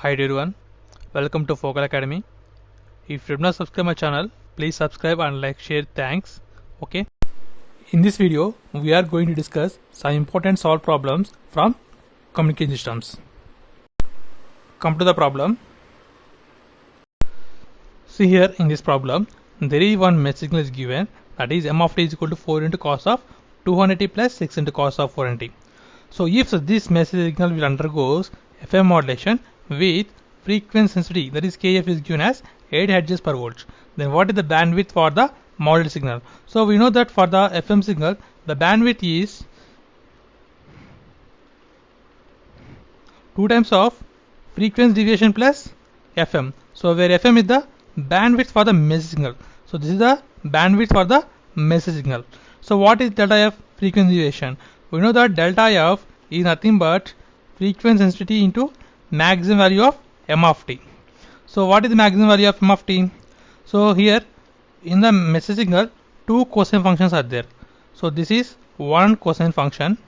Hi everyone, welcome to Focal Academy. If you have not subscribed my channel, please subscribe and like, share. Thanks. Okay. In this video, we are going to discuss some important solved problems from communication systems. Come to the problem. See here in this problem, there is one message signal is given, that is m of t is equal to 4 into cos of 200t plus 6 into cos of 400t. So if this message signal will undergoes FM modulation with frequency sensitivity, that is kf is given as 8 Hz per volt, then what is the bandwidth for the modulated signal? So we know that for the FM signal the bandwidth is 2 times of frequency deviation plus FM. So where FM is the bandwidth for the message signal, so this is the bandwidth for the message signal. So what is delta f frequency deviation? We know that delta f is nothing but frequency sensitivity into maximum value of m of t. So what is the maximum value of m of t? So here in the message signal two cosine functions are there. So this is one cosine function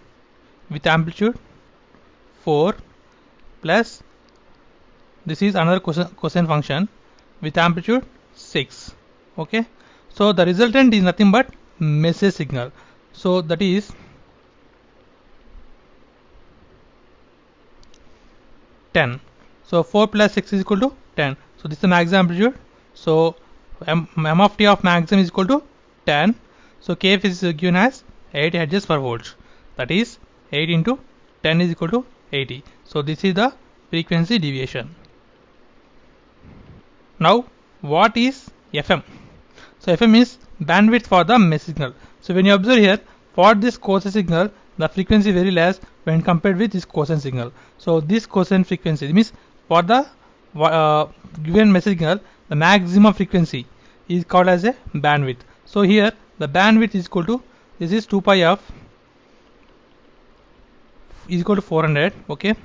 with amplitude 4 plus this is another cosine function with amplitude 6. Okay, so the resultant is nothing but message signal. So that is 10. So 4 plus 6 is equal to 10. So this is the maximum amplitude. So m of t of maximum is equal to 10. So kf is given as 8 Hz per volt. That is 8 into 10 is equal to 80. So this is the frequency deviation. Now what is FM? So FM is bandwidth for the message signal. So when you observe here, for this cosine signal the frequency is very less when compared with this cosine signal. So this cosine frequency means for the given message signal the maximum frequency is called as a bandwidth. So here the bandwidth is equal to, this is 2 pi f is equal to 400. Okay,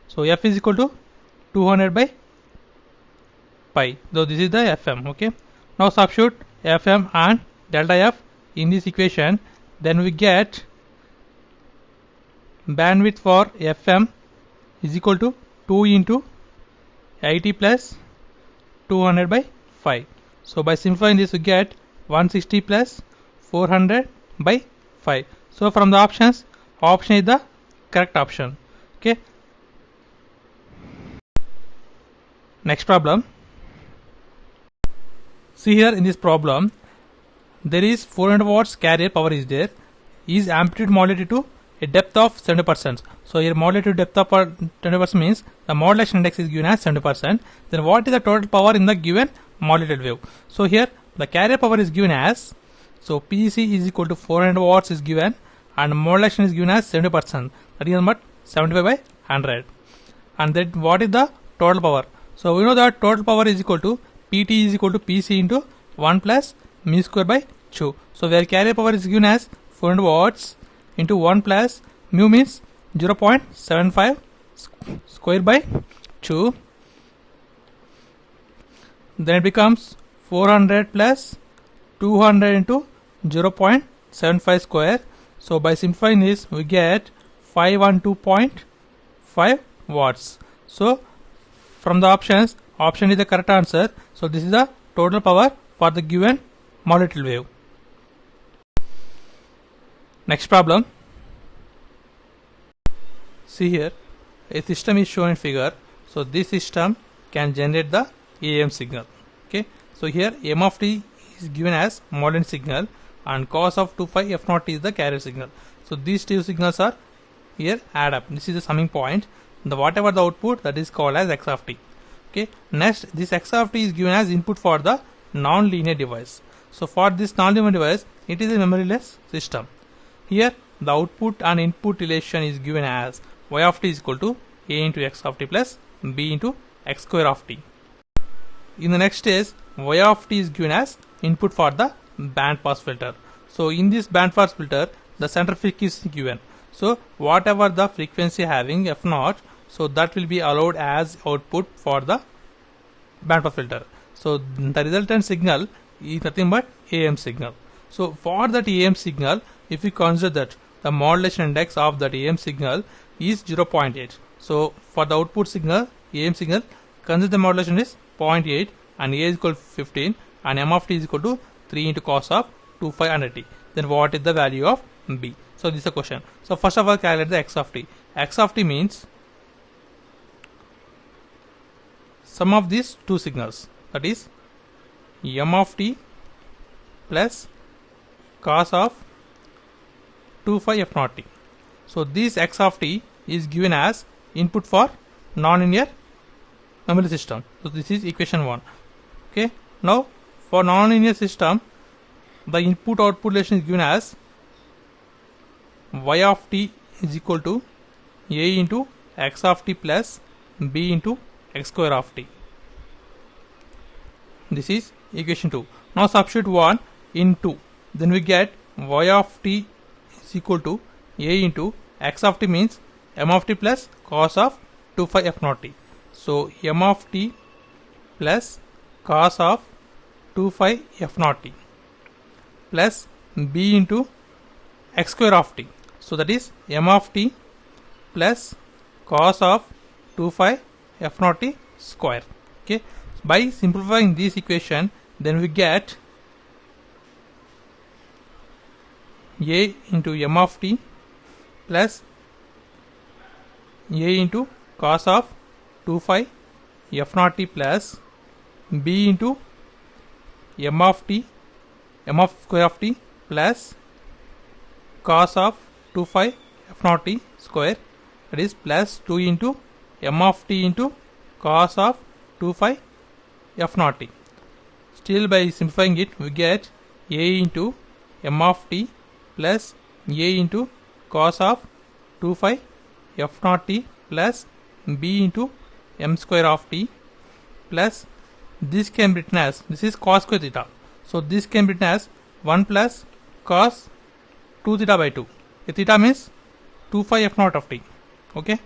so f is equal to 200 by pi. So this is the FM. Okay, now substitute FM and delta f in this equation, then we get bandwidth for FM is equal to 2 into 80 plus 200 by 5. So by simplifying this we get 160 plus 400 by 5. So from the options, option is the correct option. Okay, next problem. See here in this problem, there is 400 watts carrier power is there, is amplitude modulated to a depth of 70%. So here modulated depth of 20% means the modulation index is given as 70%. Then what is the total power in the given modulated wave? So here the carrier power is given as, so PEC is equal to 400 watts is given and modulation is given as 70%, that is about 75 by 100. And then what is the total power? So we know that total power is equal to PT is equal to PC into 1 plus mu square by 2. So where carrier power is given as 400 watts into 1 plus mu means 0.75 square by 2, then it becomes 400 plus 200 into 0.75 square. So by simplifying this we get 512.5 watts. So from the options, option is the correct answer. So this is the total power for the given modulated wave. Next problem. See here, a system is shown in figure. So this system can generate the AM signal. Okay, so here m of t is given as modulated signal and cos of 2 pi f naught is the carrier signal. So these two signals are here add up. This is the summing point. The whatever the output, that is called as x of t. Okay, next this x of t is given as input for the non-linear device. So for this non-linear device it is a memoryless system. Here the output and input relation is given as y of t is equal to a into x of t plus b into x square of t. In the next stage y of t is given as input for the band pass filter. So in this band pass filter the center frequency is given. So whatever the frequency having f naught, so that will be allowed as output for the band pass filter. So the resultant signal is nothing but AM signal. So for that AM signal, if we consider that the modulation index of that AM signal is 0.8, so for the output signal AM signal, consider the modulation is 0.8 and A is equal to 15 and M of t is equal to 3 into cos of 2 phi under t. Then what is the value of B? So this is the question. So first of all, calculate the x of t. X of t means sum of these two signals, that is M of t plus cos of 2 phi f naught t. So this x of t is given as input for nonlinear memory system. So this is equation 1. Okay. Now for nonlinear system, the input output relation is given as y of t is equal to a into x of t plus b into x square of t. This is equation 2. Now substitute 1 in 2. Then we get y of t is equal to a into x of t means m of t plus cos of 2 phi f naught t. So m of t plus cos of 2 phi f naught t plus b into x square of t. So that is m of t plus cos of 2 phi f naught t square. Okay. By simplifying this equation, then we get a into m of t plus a into cos of 2 phi f naught t plus b into m of t, m of square of t plus cos of 2 phi f naught t square, that is plus 2 into m of t into cos of 2 phi f naught t. Still by simplifying it, we get a into m of t plus a into cos of 2 phi f naught t plus b into m square of t plus this can be written as, this is cos square theta. So this can be written as 1 plus cos 2 theta by 2. A theta means 2 phi f naught of t. Okay.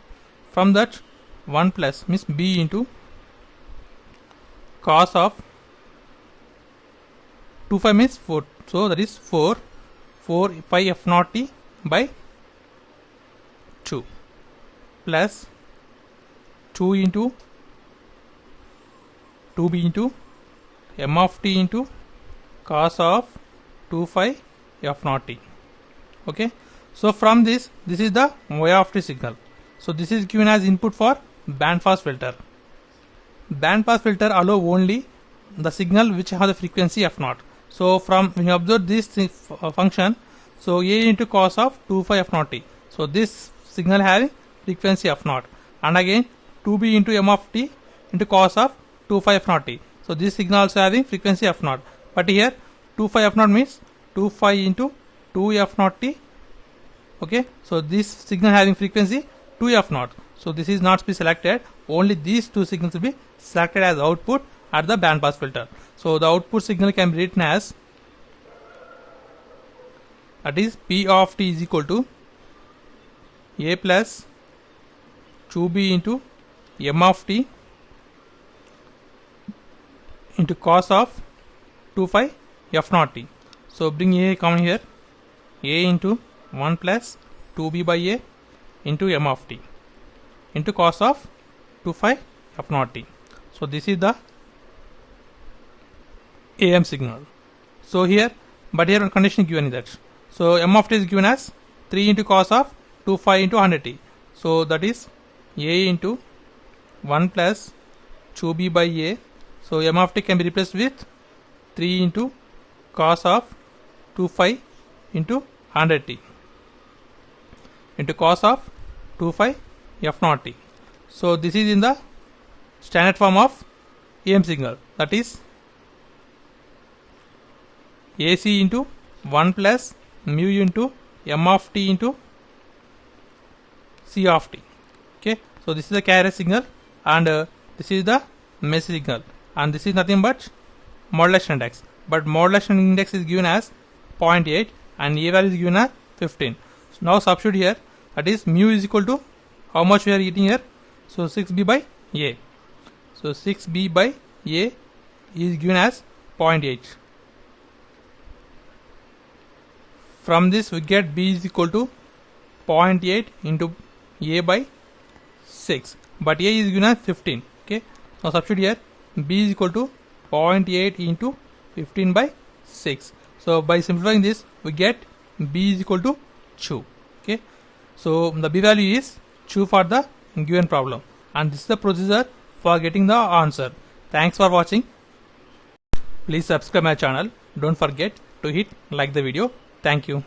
From that 1 plus means b into cos of 2 phi means 4. So that is 4 phi f naught t by 2 plus 2 into 2b into m of t into cos of 2 phi f naught t. Okay. So from this is the y of t signal. So this is given as input for band pass filter. Band pass filter allow only the signal which have the frequency f naught. So from when you observe this function, so a into cos of 2 phi f naught t. So this signal having frequency f naught, and again 2b into m of t into cos of 2 phi f naught t. So this signal also having frequency f naught, but here 2 phi f naught means 2 phi into 2 f naught t. Okay. So this signal having frequency 2 f naught. So this is not to be selected. Only these two signals will be selected as output at the band pass filter. So the output signal can be written as, that is P of t is equal to a plus 2b into m of t into cos of 2 phi f naught t. So bring a common here, a into 1 plus 2b by a into m of t into cos of 2 phi f naught t. So this is the AM signal. So here, but here one condition given is that, so m of t is given as 3 into cos of 2 phi into 100 t. So that is a into 1 plus 2b by a. So m of t can be replaced with 3 into cos of 2 phi into 100 t into cos of 2 phi f naught t. So this is in the standard form of AM signal, that is AC into 1 plus mu into m of t into C of t. Okay. So this is the carrier signal, and this is the message signal, and this is nothing but modulation index. But modulation index is given as 0.8 and A value is given as 15. So now substitute here, that is mu is equal to how much we are getting here. So 6b by A. So 6b by A is given as 0.8. From this we get B is equal to 0.8 into A by 6. but A is given as 15. Okay, now substitute here. B is equal to 0.8 into 15 by 6. So by simplifying this, we get B is equal to 2. Okay, so the B value is 2 for the given problem, and this is the procedure for getting the answer. Thanks for watching. Please subscribe my channel. Don't forget to hit like the video. Thank you.